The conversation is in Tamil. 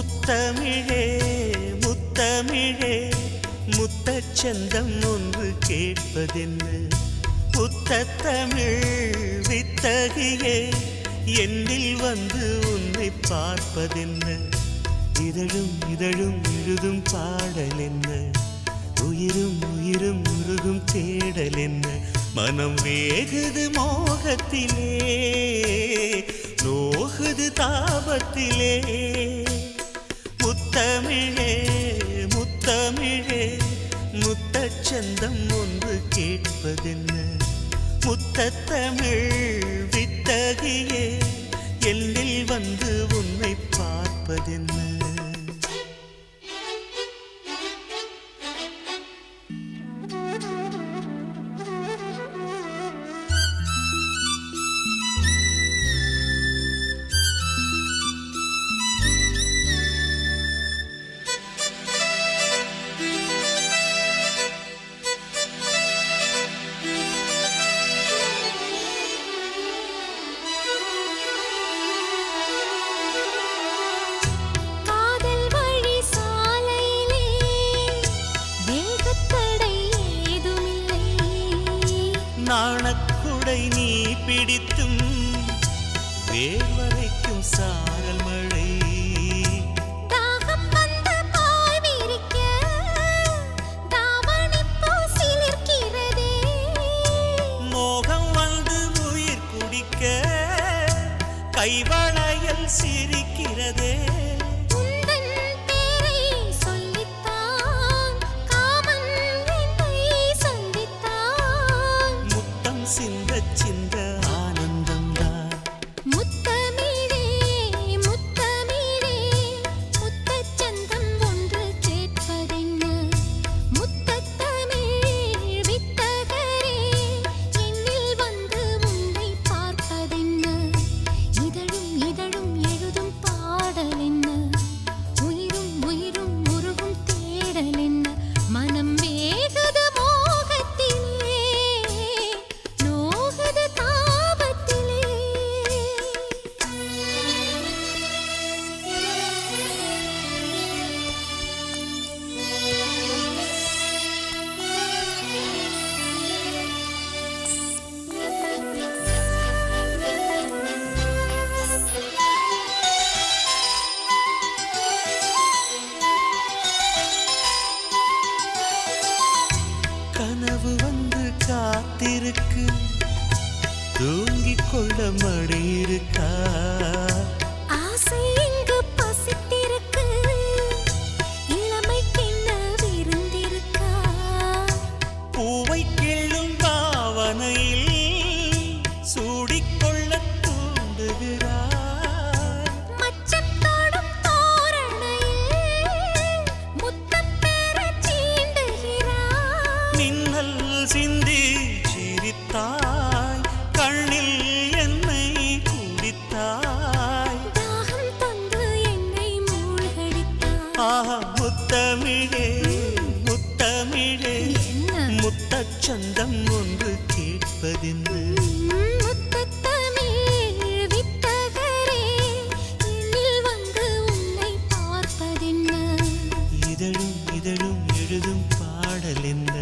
முத்தமிழே முத்தமிழே முத்தச்சந்தம் ஒன்று கேட்பதென்ன முத்தத்தமிழ் வித்தகியே என்னில் வந்து உன்னை பார்ப்பதென்ன இதழும் இதழும் எழுதும் பாடல் என்ன உயிரும் உயிரும் உருகும் தேடல் என்ன மனம் வேகுது மோகத்திலே நோகுது தாபத்திலே முத்தமிழே முத்தமிழே முத்தச்சந்தம் ஒன்று கேட்பதென்ன முத்தத்தமிழ் வித்தகியே என்னில் வந்து உன்னை பார்ப்பதென்ன நாணக்குடை நீ பிடித்தும் வேர்வரைக்கும் சாரல் மழை தாகம் வந்து பாய் விரிக்க தாவணி பூசிலிருக்கிறதே மோகம் வந்து உயிர் குடிக்க கைவளையல் சிரிக்கிறதே சிந்த சிந்த ஆனந்தம்தான் முத்தமிழே முத்தமிழே முத்தச்சந்தம் ஒன்று கேட்பதென்ன முத்தத்தமிழ் வித்தகரே என்னில் வந்து உன்னை பார்ப்பதென்ன இதழும் இதழும் எழுதும் பாடல் என்ன உயிரும் உயிரும் உருகும் தேடல் என்ன மனம் வேகுது மோகத்திலே கனவு வந்து காத்திருக்கு தூங்கிக் கொள்ள மடி இருக்கா ஆசை இங்கு பசித்திருக்கு இளமைக்கென்ன விருந்திருக்கா பூவை கிள்ளும் பாவனையில் சூடிக்கொள்ள தூண்டுகிறார் மச்சம் தோடும் தோரணையில் முத்தம் பெற சீண்டுகிறார் மின்னல் சிந்தி சிரித்தாய் கண்ணில் என்னை குடித்தாய் தாகம் தந்து என்னை மூழ்கடித்தாய் ஆஹா முத்தமிழே முத்தமிழே முத்தச்சந்தம் ஒன்று கேட்பதென்ன முத்தத்தமிழ் வித்தகரே என்னில் வந்து உன்னை பார்ப்பதென்ன இதழும் இதழும் எழுதும் பாடல் என்ன